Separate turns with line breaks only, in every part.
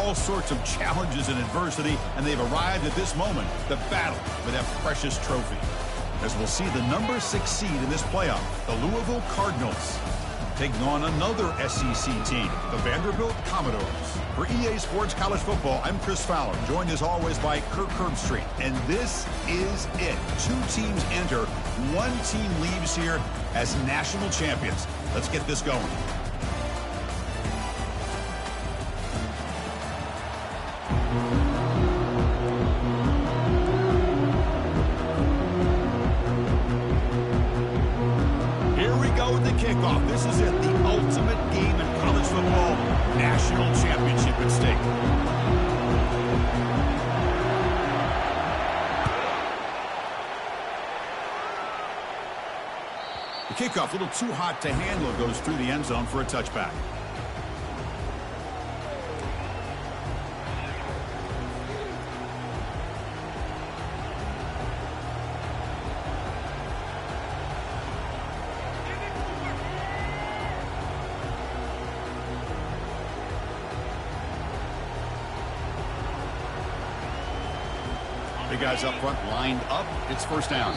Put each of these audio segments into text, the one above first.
all sorts of challenges and adversity, and they've arrived at this moment, the battle for that precious trophy. As we'll see the number 6 seed in this playoff, the Louisville Cardinals, taking on another SEC team, the Vanderbilt Commodores. For EA Sports College Football, I'm Chris Fowler, joined as always by Kirk Herbstreit. And this is it. 2 teams enter, 1 team leaves here as national champions. Let's get this going. Kickoff. This is it, the ultimate game in college football, national championship at stake. The kickoff, a little too hot to handle, goes through the end zone for a touchback. The guys up front lined up. It's first down.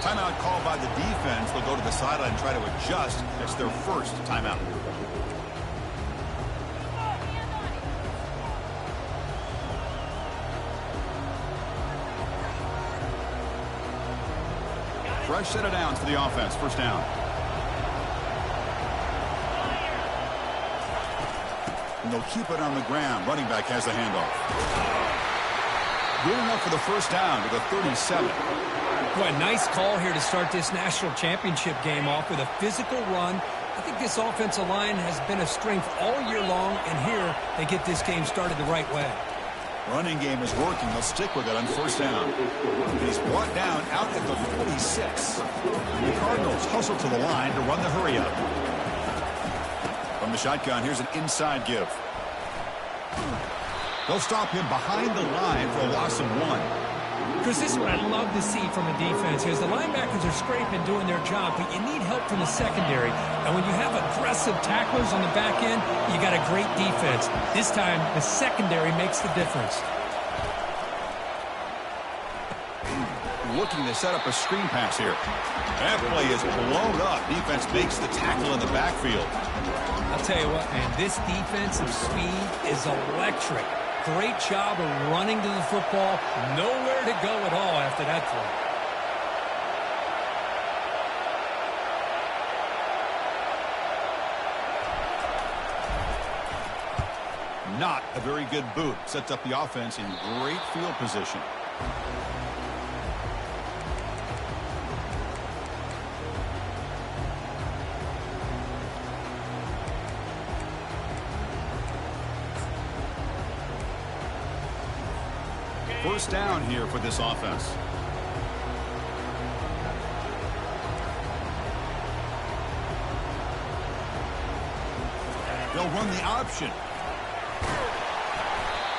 Timeout called by the defense. They'll go to the sideline and try to adjust. It's their first timeout. Fresh set of downs for the offense. First down. And they'll keep it on the ground. Running back has the handoff. Good enough for the first down to the 37.
Boy, nice call here to start this national championship game off with a physical run. I think this offensive line has been a strength all year long, and here they get this game started the right way.
Running game is working. They'll stick with it on first down. He's brought down out at the 46. The Cardinals hustle to the line to run the hurry up. From the shotgun, here's an inside give. They'll stop him behind the line for a loss of 1.
Chris, this is what I love to see from a defense, is the linebackers are scraping, doing their job, but you need help from the secondary. And when you have aggressive tacklers on the back end, you got a great defense. This time, the secondary makes the difference.
Looking to set up a screen pass here. That play is blown up. Defense makes the tackle in the backfield.
I'll tell you what, man, this defensive speed is electric. Great job of running to the football. Nowhere to go at all after that
throw. Not a very good boot. Sets up the offense in great field position. First down here for this offense. They'll run the option.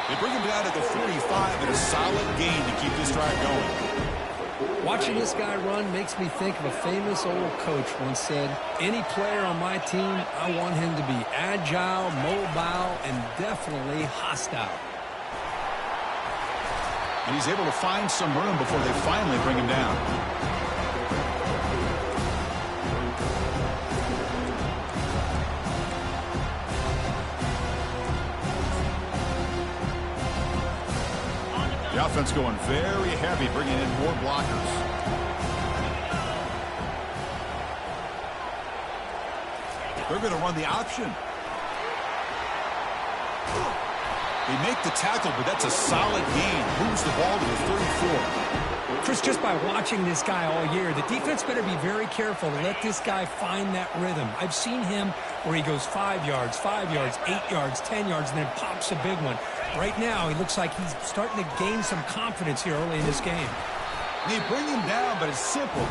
They bring him down at the 45 and a solid gain to keep this drive going.
Watching this guy run makes me think of a famous old coach once said, any player on my team, I want him to be agile, mobile, and definitely hostile.
And he's able to find some room before they finally bring him down. The offense going very heavy, bringing in more blockers. They're going to run the option. They make the tackle, but that's a solid gain. Moves the ball to the 34.
Chris, just by watching this guy all year, the defense better be very careful to let this guy find that rhythm. I've seen him where he goes 5 yards, 8 yards, 10 yards, and then pops a big one. Right now, he looks like he's starting to gain some confidence here early in this game.
They bring him down, but it's simple.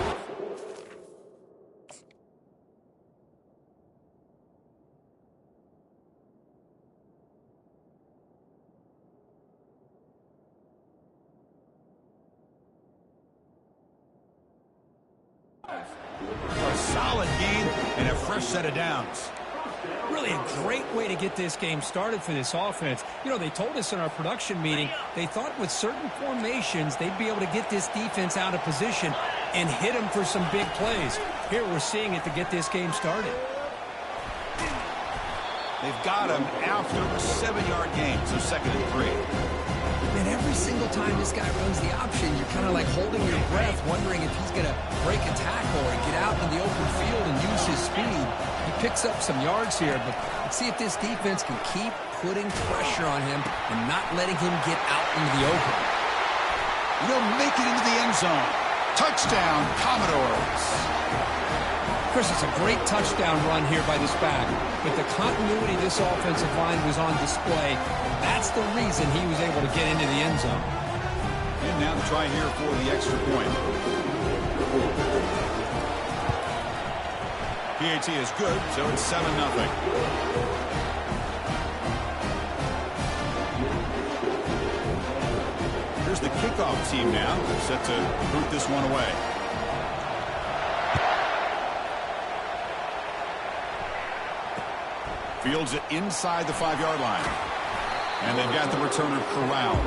A solid gain and a fresh set of downs.
Really a great way to get this game started for this offense. You know, they told us in our production meeting they thought with certain formations they'd be able to get this defense out of position and hit them for some big plays. Here we're seeing it to get this game started.
They've got him after a 7-yard gain, so 2nd and 3.
And every single time this guy runs the option, you're kind of like holding your breath, wondering if he's going to break a tackle or get out in the open field and use his speed. He picks up some yards here, but let's see if this defense can keep putting pressure on him and not letting him get out into the open.
He'll make it into the end zone. Touchdown, Commodores.
Chris, it's a great touchdown run here by this back, but the continuity of this offensive line was on display. That's the reason he was able to get into the end zone.
And now to try here for the extra point. PAT is good, so it's 7-0. Here's the kickoff team now, set to boot this one away. Fields it inside the 5-yard line. And they've got the returner corralled.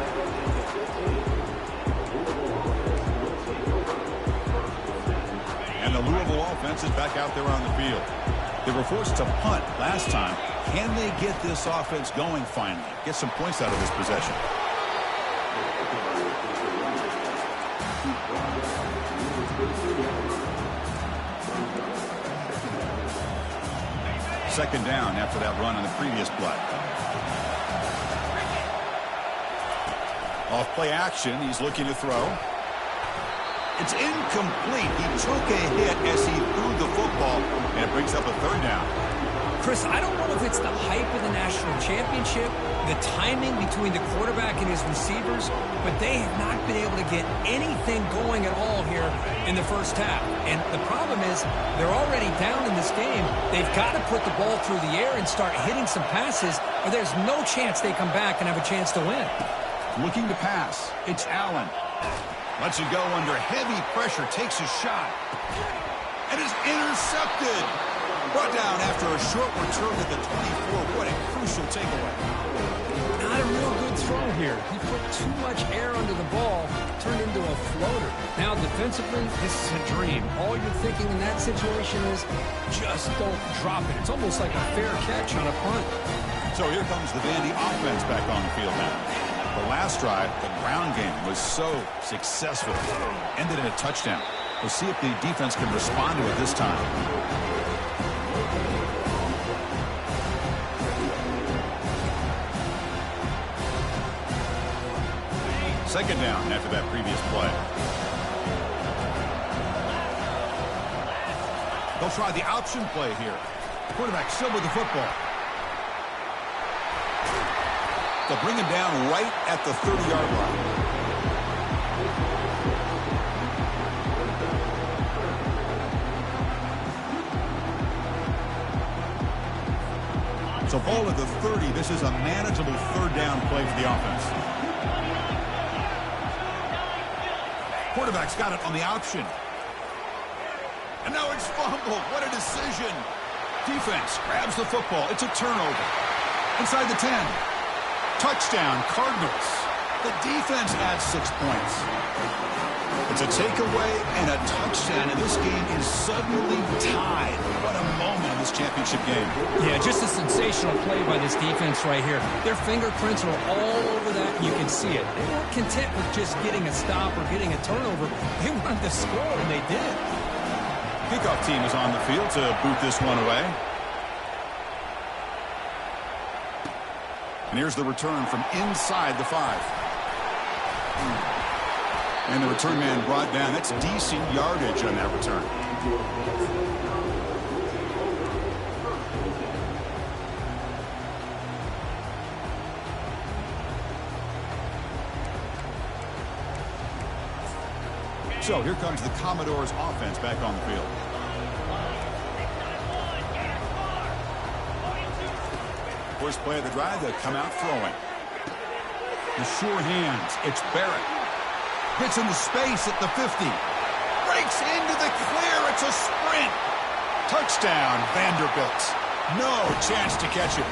And the Louisville offense is back out there on the field. They were forced to punt last time. Can they get this offense going finally? Get some points out of this possession. Second down after that run on the previous play. Off play action, he's looking to throw. It's incomplete. He took a hit as he threw the football, and it brings up a 3rd down.
Chris, I don't know if it's the hype of the national championship, the timing between the quarterback and his receivers, but they have not been able to get anything going at all here in the first half. And the problem is they're already down in this game. They've got to put the ball through the air and start hitting some passes, or there's no chance they come back and have a chance to win.
Looking to pass. It's Allen. Lets it go under heavy pressure. Takes a shot. And is intercepted. Brought down after a short return at the 24. What a crucial takeaway.
Not a real good throw here. He put too much air under the ball, turned into a floater. Now defensively, this is a dream. All you're thinking in that situation is just don't drop it. It's almost like a fair catch on a punt.
So here comes the Vandy offense back on the field now. The last drive, the ground game was so successful. Ended in a touchdown. We'll see if the defense can respond to it this time. Second down after that previous play. They'll try the option play here. Quarterback still with the football. They'll bring him down right at the 30-yard line. So ball at the 30. This is a manageable 3rd down play for the offense. Quarterback's got it on the option. And now it's fumbled. What a decision. Defense grabs the football. It's a turnover. Inside the 10. Touchdown, Cardinals. The defense adds 6 points. It's a takeaway and a touchdown, and this game is suddenly tied. What a moment in this championship game.
Yeah, just a sensational play by this defense right here. Their fingerprints are all over that, and you can see it. They weren't content with just getting a stop or getting a turnover. They wanted to score, and they did.
Kickoff team is on the field to boot this one away. And here's the return from inside the 5. And the return man brought down. That's decent yardage on that return. So here comes the Commodores offense back on the field. First play of the drive, they come out throwing. The sure hands. It's Barrett. Hits into space at the 50. Breaks into the clear. It's a sprint. Touchdown, Vanderbilt. No chance to catch it.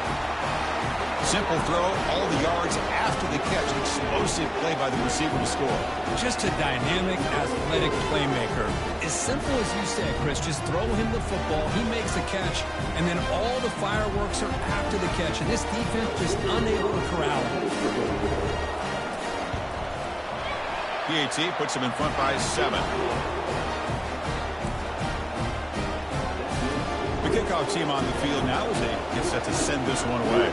Simple throw, all the yards after the catch. Explosive play by the receiver to score.
Just a dynamic, athletic playmaker. As simple as you said, Chris, just throw him the football, he makes a catch, and then all the fireworks are after the catch. And this defense just unable to corral him.
PAT puts him in front by 7. The kickoff team on the field now as they get set to send this one away.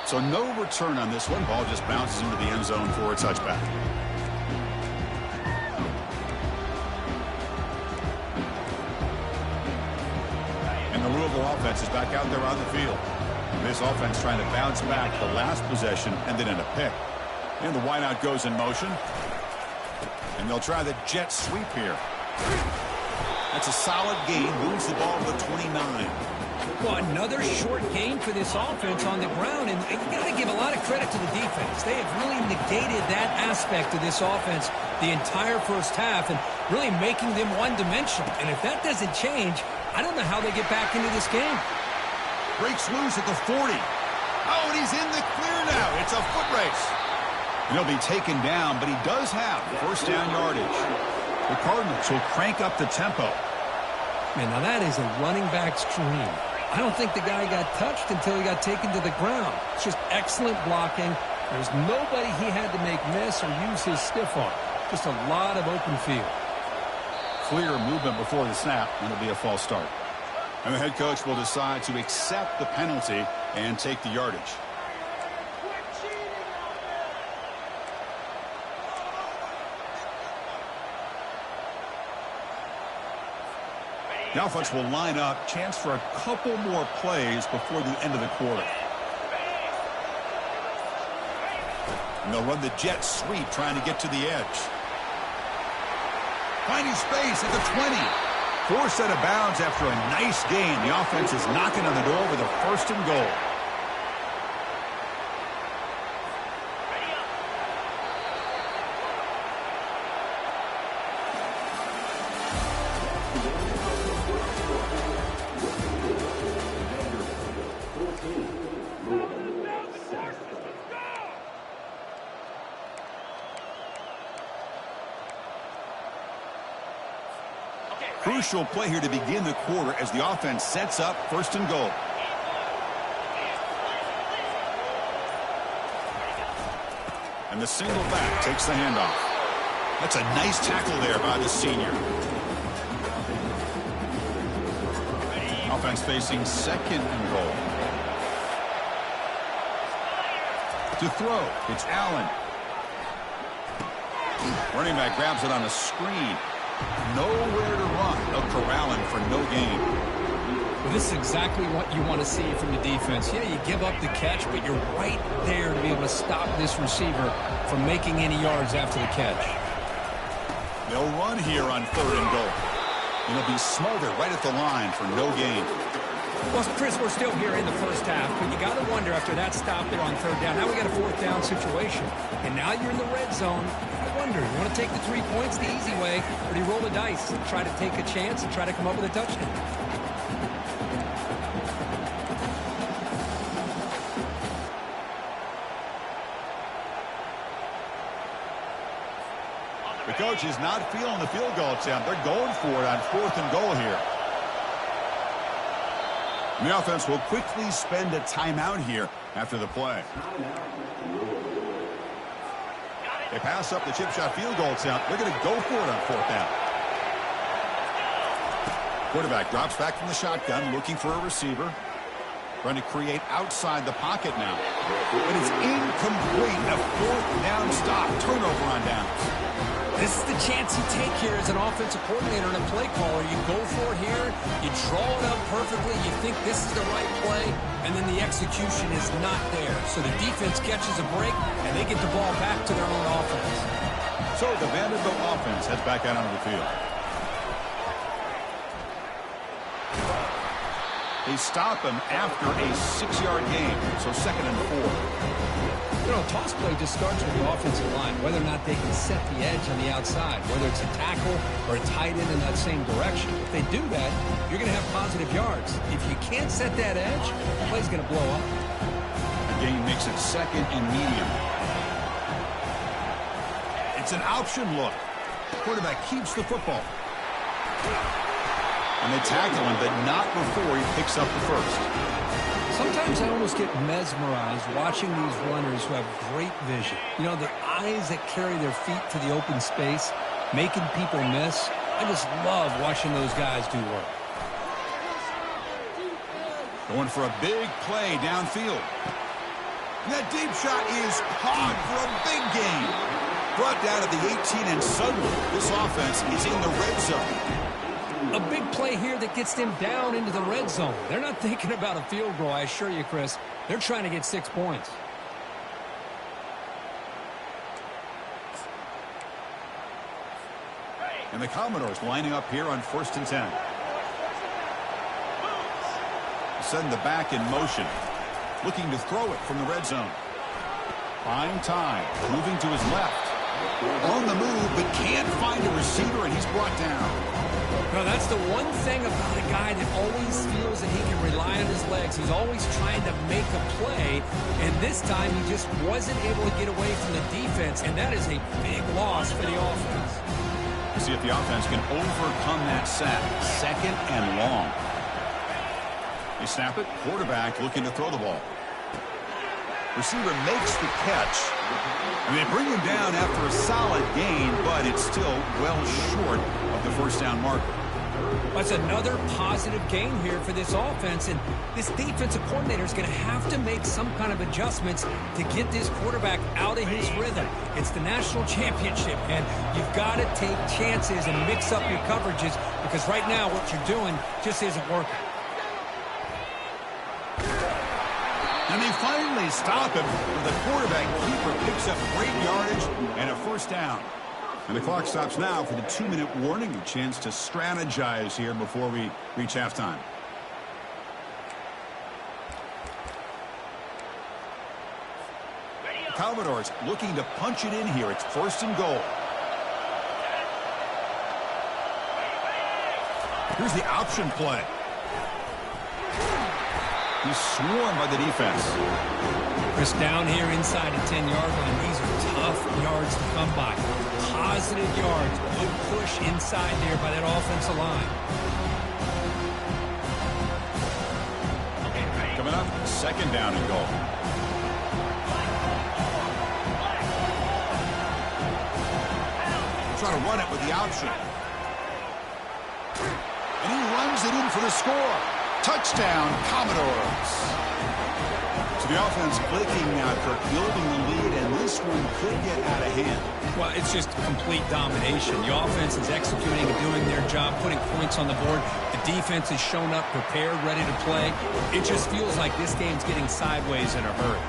So no return on this one. Ball just bounces into the end zone for a touchback. And the Louisville offense is back out there on the field. This offense trying to bounce back the last possession and then in a pick. And the wideout goes in motion. And they'll try the jet sweep here. That's a solid gain. Moves the ball to the 29.
Well, another short gain for this offense on the ground, and you got to give a lot of credit to the defense. They have really negated that aspect of this offense the entire first half and really making them one-dimensional. And if that doesn't change, I don't know how they get back into this game.
Breaks loose at the 40. Oh, and he's in the clear now. It's a foot race. And he'll be taken down, but he does have first down yardage. The Cardinals will crank up the tempo.
Man, now that is a running back's dream. I don't think the guy got touched until he got taken to the ground. It's just excellent blocking. There's nobody he had to make miss or use his stiff arm. Just a lot of open field.
Clear movement before the snap, and it'll be a false start. And the head coach will decide to accept the penalty and take the yardage. The offense will line up. Chance for a couple more plays before the end of the quarter. And they'll run the jet sweep trying to get to the edge. Finding space at the 20. Forced out of bounds after a nice gain. The offense is knocking on the door with a first and goal. Crucial play here to begin the quarter as the offense sets up first and goal. And the single back takes the handoff. That's a nice tackle there by the senior. Offense facing second and goal. To throw, it's Allen. Running back grabs it on a screen. Nowhere to run. They'll corral him for no gain.
Well, this is exactly what you want to see from the defense. Yeah, you give up the catch, but you're right there to be able to stop this receiver from making any yards after the catch.
They'll run here on third and goal. And he'll be smothered right at the line for no gain.
Well, Chris, we're still here in the first half, but you got to wonder after that stop there on third down. Now we got a fourth down situation, and now you're in the red zone. I wonder, you want to take the 3 points the easy way, or do you roll the dice and try to take a chance and try to come up with a touchdown?
The coach is not feeling the field goal attempt. They're going for it on fourth and goal here. And the offense will quickly spend a timeout here after the play. They pass up the chip shot field goal attempt. They're going to go for it on fourth down. Quarterback drops back from the shotgun, looking for a receiver. Trying to create outside the pocket now. But it's incomplete. A fourth down stop. Turnover on downs.
This is the chance you take here as an offensive coordinator and a play caller. You go for it here, you draw it up perfectly, you think this is the right play, and then the execution is not there. So the defense catches a break, and they get the ball back to their own offense.
So the Vanderbilt offense heads back out onto the field. They stop him after a 6-yard gain, so 2nd and 4.
You know, a toss play just starts with the offensive line, whether or not they can set the edge on the outside, whether it's a tackle or a tight end in that same direction. If they do that, you're going to have positive yards. If you can't set that edge, the play's going to blow up.
The game makes it 2nd and medium. It's an option look. Quarterback keeps the football. And they tackle him, but not before he picks up the first.
Sometimes I almost get mesmerized watching these runners who have great vision. You know, the eyes that carry their feet to the open space, making people miss. I just love watching those guys do work.
Going for a big play downfield. And that deep shot is caught for a big gain. Brought down to the 18, and suddenly this offense is in the red zone.
A big play here that gets them down into the red zone. They're not thinking about a field goal, I assure you, Chris. They're trying to get 6 points.
And the Commodores lining up here on 1st and 10. Send the back in motion. Looking to throw it from the red zone. Prime time. Moving to his left. On the move, but can't find a receiver, and he's brought down.
No, that's the one thing about a guy that always feels that he can rely on his legs. He's always trying to make a play, and this time he just wasn't able to get away from the defense, and that is a big loss for the offense.
We'll see if the offense can overcome that sack. 2nd and long. They snap it. Quarterback looking to throw the ball. Receiver makes the catch. And they bring him down after a solid gain, but it's still well short of the first down marker.
That's another positive gain here for this offense, and this defensive coordinator is going to have to make some kind of adjustments to get this quarterback out of his rhythm. It's the national championship, and you've got to take chances and mix up your coverages, because right now what you're doing just isn't working.
And they finally stop him, and the quarterback keeper picks up great yardage and a first down. And the clock stops now for the 2-minute warning. A chance to strategize here before we reach halftime. The Commodores looking to punch it in here. It's 1st and goal. Here's the option play. He's swarmed by the defense.
Chris, down here inside the 10-yard line, these are tough yards to come by. Positive yards, good push inside there by that offensive line.
Coming up, 2nd down and goal. Try to run it with the option. And he runs it in for the score. Touchdown, Commodores. So the offense clicking now, Kirk, building the lead, and this one could get out of hand.
Well, it's just complete domination. The offense is executing and doing their job, putting points on the board. The defense has shown up, prepared, ready to play. It just feels like this game's getting sideways in a hurry.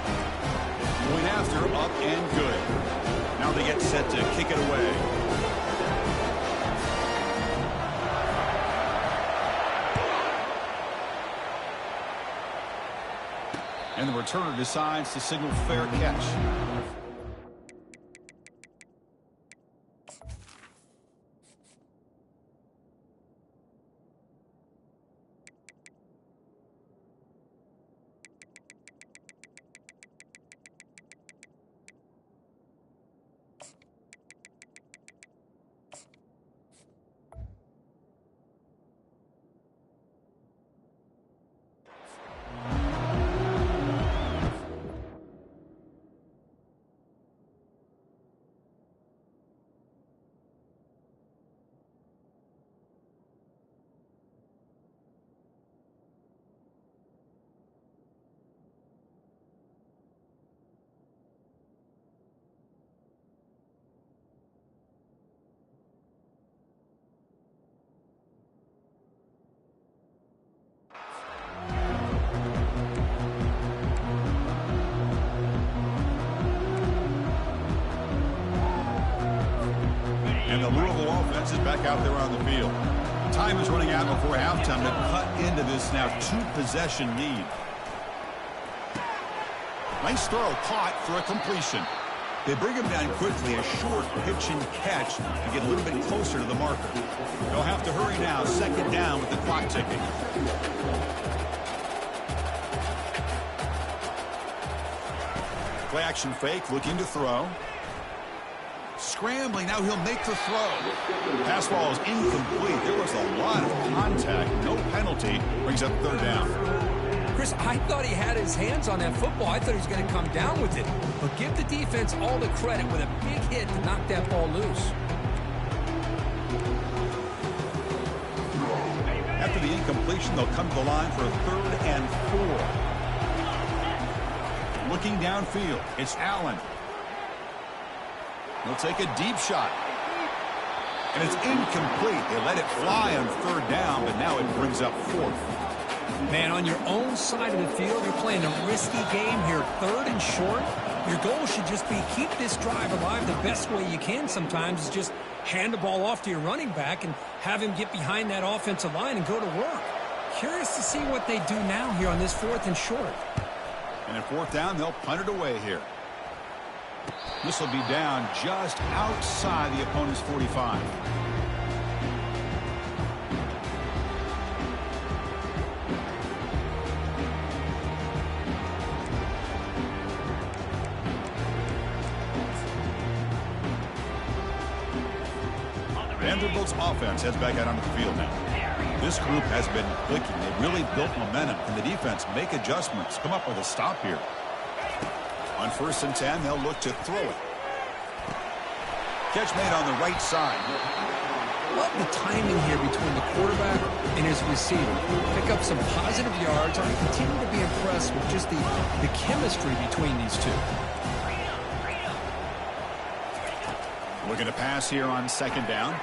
Going after, up and good. Now they get set to kick it away. And the returner decides to signal fair catch. And the Louisville offense is back out there on the field. Time is running out before halftime to cut into this now 2-possession lead. Nice throw, caught for a completion. They bring him down quickly, a short pitch and catch to get a little bit closer to the marker. They'll have to hurry now, second down with the clock ticking. Play action fake, looking to throw. Scrambling, now he'll make the throw. Pass ball is incomplete. There was a lot of contact, no penalty. Brings up third down.
Chris, I thought he had his hands on that football. I thought he was going to come down with it. But give the defense all the credit with a big hit to knock that ball loose.
After the incompletion, they'll come to the line for a 3rd and 4. Looking downfield, it's Allen. He'll take a deep shot. And it's incomplete. They let it fly on 3rd down, but now it brings up 4th.
Man, on your own side of the field, you're playing a risky game here, 3rd and short. Your goal should just be keep this drive alive the best way you can sometimes is just hand the ball off to your running back and have him get behind that offensive line and go to work. Curious to see what they do now here on this 4th and short.
And at 4th down, they'll punt it away here. This will be down just outside the opponent's 45. Vanderbilt's offense heads back out onto the field now. This group has been clicking. They've really built momentum. Can the defense make adjustments? Come up with a stop here. On 1st and 10, they'll look to throw it. Catch made on the right side.
Love the timing here between the quarterback and his receiver. Pick up some positive yards. I continue to be impressed with just the chemistry between these two.
Looking to pass here on 2nd down.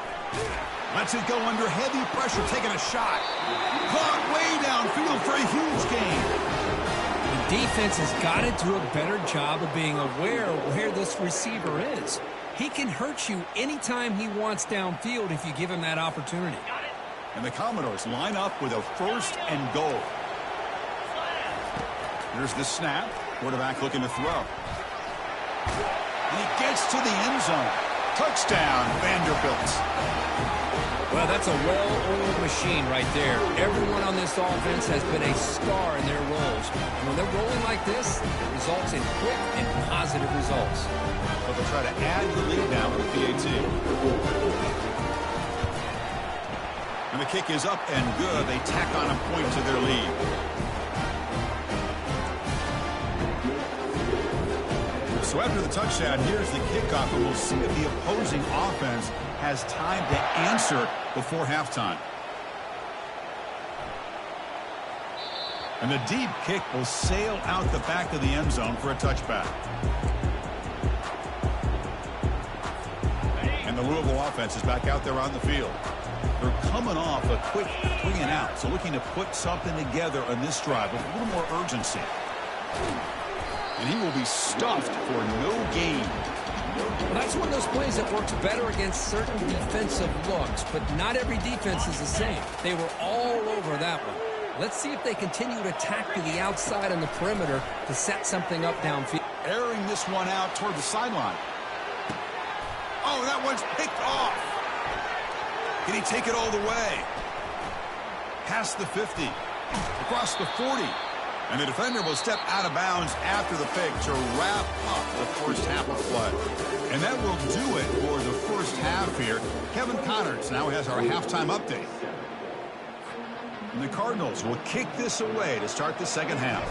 Lets it go under heavy pressure, taking a shot. Caught way downfield for a huge gain.
The defense has got to do a better job of being aware of where this receiver is. He can hurt you anytime he wants downfield if you give him that opportunity.
And the Commodores line up with a 1st and goal. Here's the snap. Quarterback looking to throw. And he gets to the end zone. Touchdown, Vanderbilt.
Well, that's a well-oiled machine right there. Everyone on this offense has been a star in their roles. And when they're rolling like this, it results in quick and positive results.
But they'll try to add the lead now with the PAT. And the kick is up and good. They tack on a point to their lead. So after the touchdown, here's the kickoff, and we'll see if the opposing offense has time to answer before halftime. And the deep kick will sail out the back of the end zone for a touchback. And the Louisville offense is back out there on the field. They're coming off a quick 3 and out, so looking to put something together on this drive with a little more urgency. And he will be stuffed for no gain.
Well, that's one of those plays that works better against certain defensive looks, but not every defense is the same. They were all over that one. Let's see if they continue to attack to the outside on the perimeter to set something up downfield.
Airing this one out toward the sideline. Oh, that one's picked off. Can he take it all the way? Past the 50. Across the 40. And the defender will step out of bounds after the pick to wrap up the first half of play. And that will do it for the first half here. Kevin Connors now has our halftime update. And the Cardinals will kick this away to start the second half.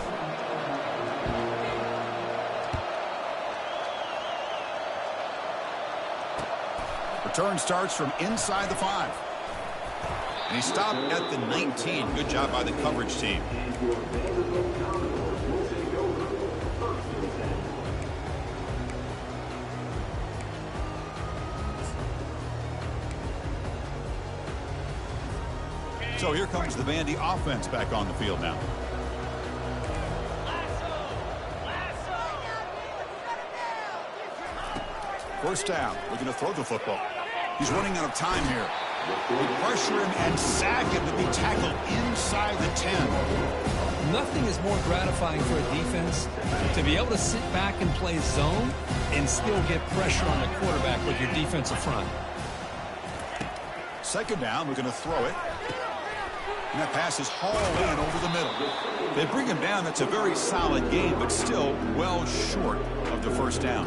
Return starts from inside the 5. And he stopped at the 19. Good job by the coverage team. So here comes the Vandy offense back on the field now. First down, looking to throw the football. He's running out of time here. They pressure him and sack him to be tackled inside the 10.
Nothing is more gratifying for a defense to be able to sit back and play zone and still get pressure on the quarterback with your defensive front.
Second down, we're going to throw it. And that pass is hauled in over the middle. They bring him down. That's a very solid game, but still well short of the first down.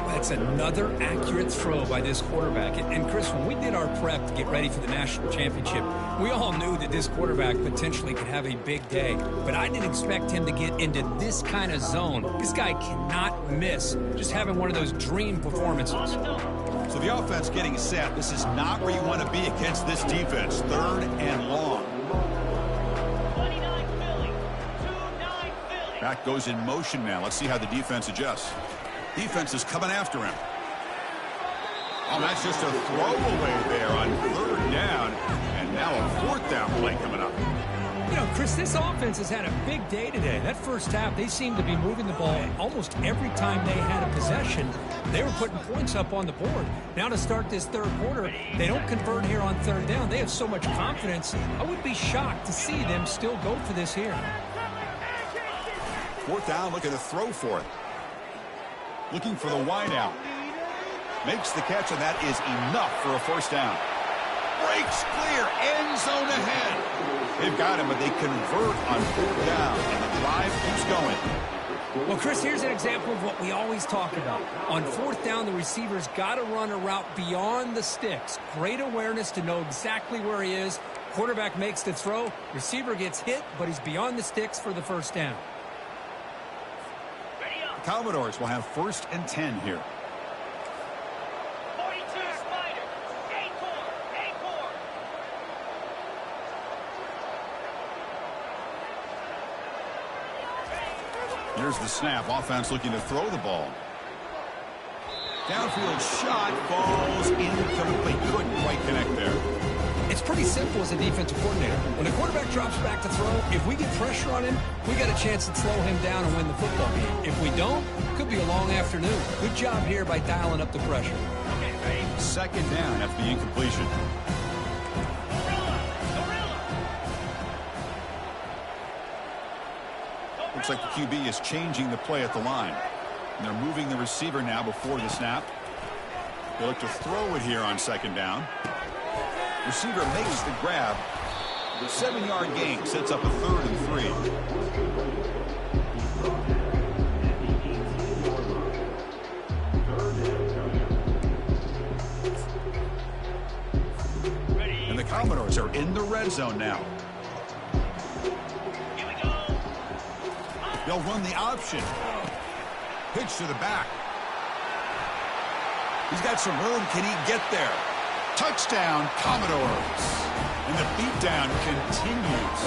That's another accurate throw by this quarterback. And Chris, when we did our prep to get ready for the national championship, we all knew that this quarterback potentially could have a big day. But I didn't expect him to get into this kind of zone. This guy cannot miss. Just having one of those dream performances.
So the offense getting set. This is not where you want to be against this defense. Third and long. Back goes in motion now. Let's see how the defense adjusts. Defense is coming after him. Oh, that's just a throwaway there on third down. And now a fourth down play coming up.
You know, Chris, this offense has had a big day today. That first half, they seemed to be moving the ball almost every time they had a possession. They were putting points up on the board. Now to start this third quarter, they don't convert here on third down. They have so much confidence. I would be shocked to see them still go for this here.
Fourth down, looking to throw for it. Looking for the wide out. Makes the catch, and that is enough for a first down. Breaks clear, end zone ahead. They've got him, but they convert on fourth down, and the drive keeps going.
Well, Chris, here's an example of what we always talk about. On fourth down, the receiver's got to run a route beyond the sticks. Great awareness to know exactly where he is. Quarterback makes the throw. Receiver gets hit, but he's beyond the sticks for the first down.
The Commodores will have first and 10 here. Here's the snap. Offense looking to throw the ball. Downfield shot falls incomplete. Couldn't quite connect there.
It's pretty simple as a defensive coordinator. When the quarterback drops back to throw, if we get pressure on him, we got a chance to slow him down and win the football game. If we don't, it could be a long afternoon. Good job here by dialing up the pressure.
Okay, ready? Second down after the incompletion. Looks like the QB is changing the play at the line. And they're moving the receiver now before the snap. They look to throw it here on second down. Receiver makes the grab. The 7-yard gain sets up a 3rd and 3. And the Commodores are in the red zone now. They'll run the option. Pitch to the back. He's got some room. Can he get there? Touchdown, Commodores. And the beatdown continues.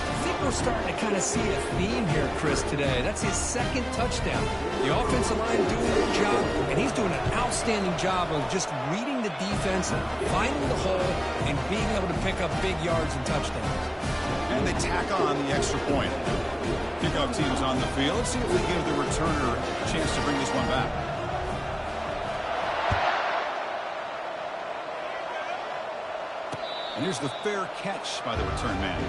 I think we're starting to kind of see a theme here, Chris, today. That's his second touchdown. The offensive line doing their job, and he's doing an outstanding job of just reading the defense, finding the hole, and being able to pick up big yards and touchdowns.
And they tack on the extra point. Kickoff team is on the field. Let's see if they give the returner a chance to bring this one back. And here's the fair catch by the return man.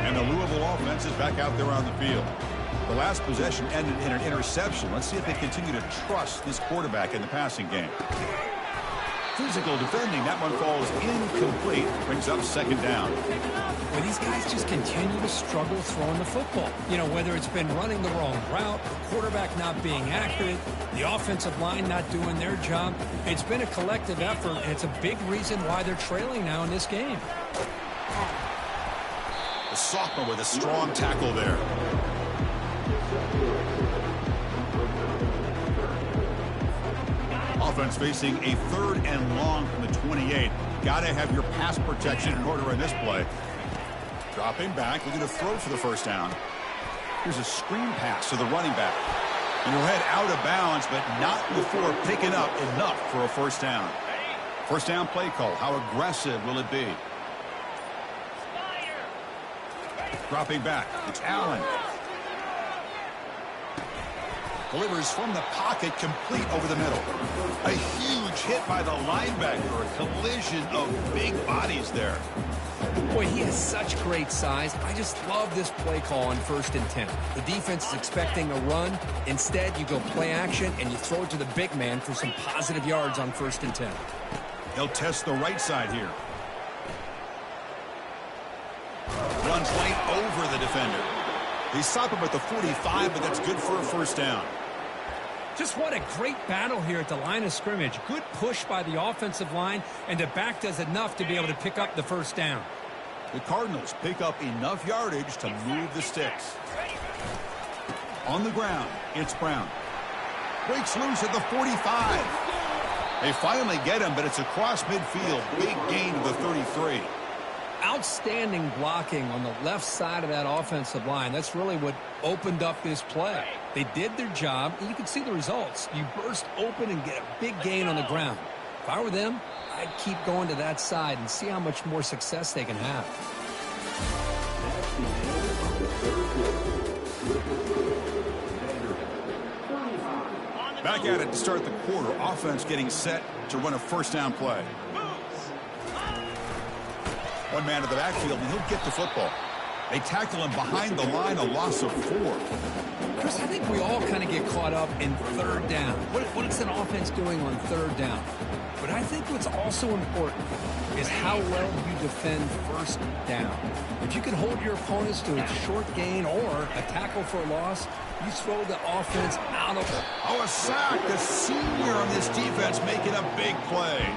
And the Louisville offense is back out there on the field. The last possession ended in an interception. Let's see if they continue to trust this quarterback in the passing game. Physical defending. That one falls incomplete. Brings up second down.
Well, these guys just continue to struggle throwing the football. You know, whether it's been running the wrong route, the quarterback not being accurate, the offensive line not doing their job. It's been a collective effort, and it's a big reason why they're trailing now in this game.
The sophomore with a strong tackle there. Offense facing a 3rd and long from the 28. Got to have your pass protection in order in this play. Dropping back, looking to throw for the first down. Here's a screen pass to the running back. And he'll head out of bounds, but not before picking up enough for a first down. First down play call. How aggressive will it be? Dropping back. It's Allen. Delivers from the pocket, complete over the middle. A huge hit by the linebacker. A collision of big bodies there.
Boy, he has such great size. I just love this play call on 1st and 10. The defense is expecting a run. Instead, you go play action, and you throw it to the big man for some positive yards on 1st and 10.
He'll test the right side here. Runs right over the defender. They stop him at the 45, but that's good for a first down.
Just what a great battle here at the line of scrimmage. Good push by the offensive line, and the back does enough to be able to pick up the first down.
The Cardinals pick up enough yardage to move the sticks. On the ground, it's Brown. Breaks loose at the 45. They finally get him, but it's across midfield. Big gain to the 33.
Outstanding blocking on the left side of that offensive line. That's really what opened up this play. They did their job, and you can see the results. You burst open and get a big gain on the ground. If I were them, I'd keep going to that side and see how much more success they can have.
Back at it to start the quarter. Offense getting set to run a first down play. One man to the backfield, and he'll get the football. They tackle him behind the line, a loss of 4.
Chris, I think we all kind of get caught up in 3rd down. What is an offense doing on 3rd down? But I think what's also important is how well you defend 1st down. If you can hold your opponents to a short gain or a tackle for a loss, you throw the offense out of it.
Oh, a sack. The senior on this defense making a big play.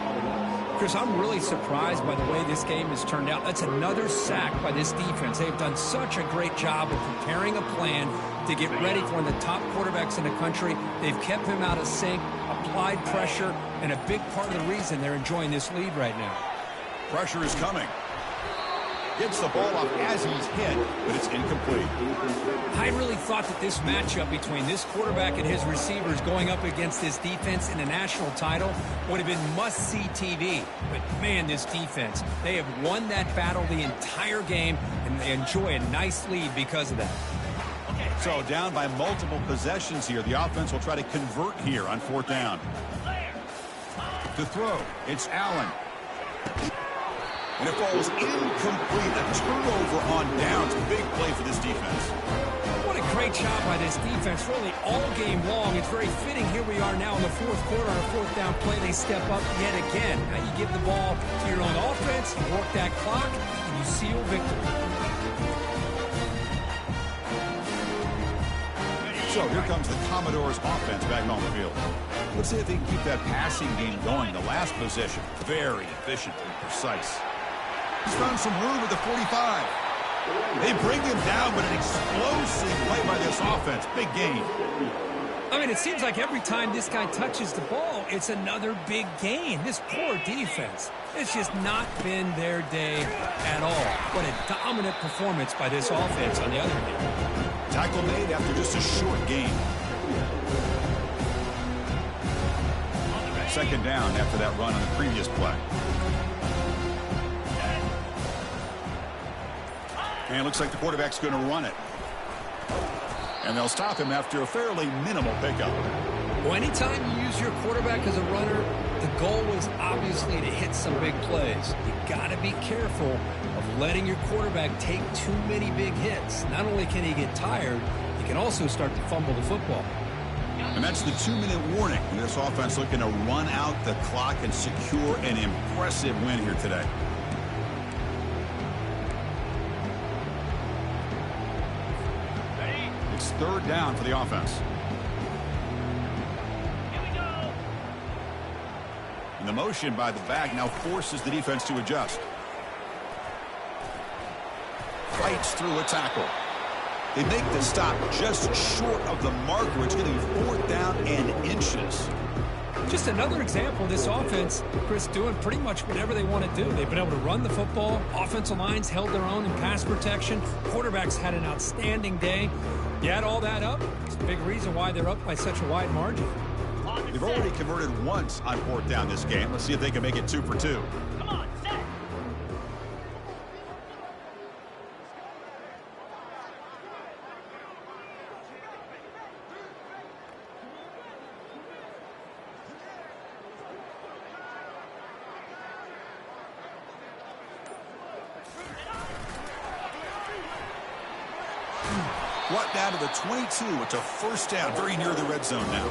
Chris, I'm really surprised by the way this game has turned out. That's another sack by this defense. They've done such a great job of preparing a plan to get ready for one of the top quarterbacks in the country. They've kept him out of sync, applied pressure, and a big part of the reason they're enjoying this lead right now.
Pressure is coming. Gets the ball off as he's hit, but it's incomplete.
I really thought that this matchup between this quarterback and his receivers going up against this defense in a national title would have been must-see TV. But, man, this defense, they have won that battle the entire game, and they enjoy a nice lead because of that.
So down by multiple possessions here. The offense will try to convert here on 4th down. To throw, it's Allen. And it falls incomplete. A turnover on downs. Big play for this defense.
What a great job by this defense, really all game long. It's very fitting. Here we are now in the 4th quarter on a 4th down play. They step up yet again. Now you give the ball to your own offense, you work that clock, and you seal victory.
So here comes the Commodores offense back on the field. Let's see if they can keep that passing game going. The last possession, very efficient and precise. He's found some room at the 45. They bring him down, but an explosive play by this offense. Big gain.
I mean, it seems like every time this guy touches the ball, it's another big gain. This poor defense, it's just not been their day at all. What a dominant performance by this offense on the other hand.
Tackle made after just a short gain. 2nd down after that run on the previous play. And it looks like the quarterback's going to run it. And they'll stop him after a fairly minimal pickup.
Well, anytime you use your quarterback as a runner, the goal is obviously to hit some big plays. You got to be careful of letting your quarterback take too many big hits. Not only can he get tired, he can also start to fumble the football.
And that's the 2-minute warning. And this offense looking to run out the clock and secure an impressive win here today. It's 3rd down for the offense.
Here we go.
And the motion by the back now forces the defense to adjust. Fights through a tackle. They make the stop just short of the marker. It's going to be 4th down and inches.
Just another example of this offense, Chris, doing pretty much whatever they want to do. They've been able to run the football. Offensive lines held their own in pass protection. Quarterbacks had an outstanding day. You add all that up, it's a big reason why they're up by such a wide margin.
They've already converted once on 4th down this game. Let's see if they can make it 2 for 2.
Come on, set.
brought down to the 22. It's a first down, very near the red zone now.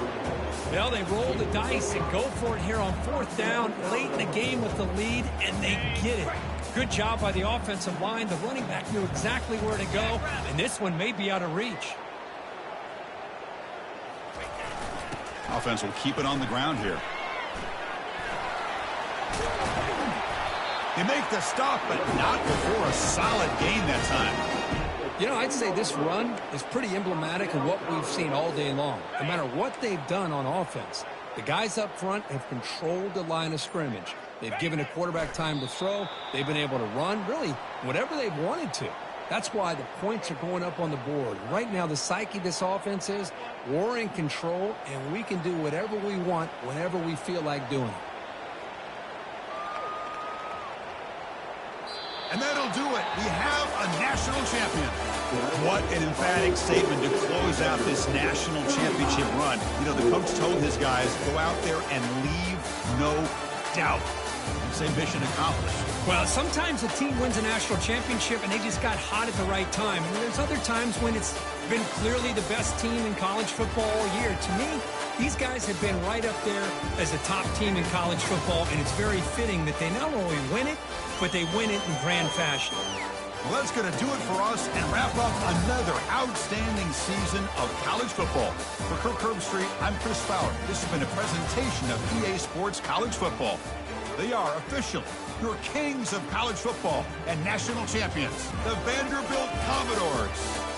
Well, they roll the dice and go for it here on fourth down, late in the game with the lead, and they get it. Good job by the offensive line. The running back knew exactly where to go, and this one may be out of reach.
Offense will keep it on the ground here. They make the stop, but not before a solid gain that time.
You know, I'd say this run is pretty emblematic of what we've seen all day long. No matter what they've done on offense, the guys up front have controlled the line of scrimmage. They've given a quarterback time to throw. They've been able to run, really, whatever they've wanted to. That's why the points are going up on the board. Right now, the psyche of this offense is we're in control, and we can do whatever we want whenever we feel like doing it.
And that'll do it. We have a national champion. What an emphatic statement to close out this national championship run. You know, the coach told his guys, go out there and leave no doubt. Same mission accomplished.
Well, sometimes a team wins a national championship and they just got hot at the right time. And there's other times when it's been clearly the best team in college football all year. To me, these guys have been right up there as the top team in college football, and it's very fitting that they not only win it, but they win it in grand fashion.
Well, that's going to do it for us and wrap up another outstanding season of college football. For Kirk Herbstreit, I'm Chris Fowler. This has been a presentation of EA Sports College Football. They are officially your kings of college football and national champions, the Vanderbilt Commodores.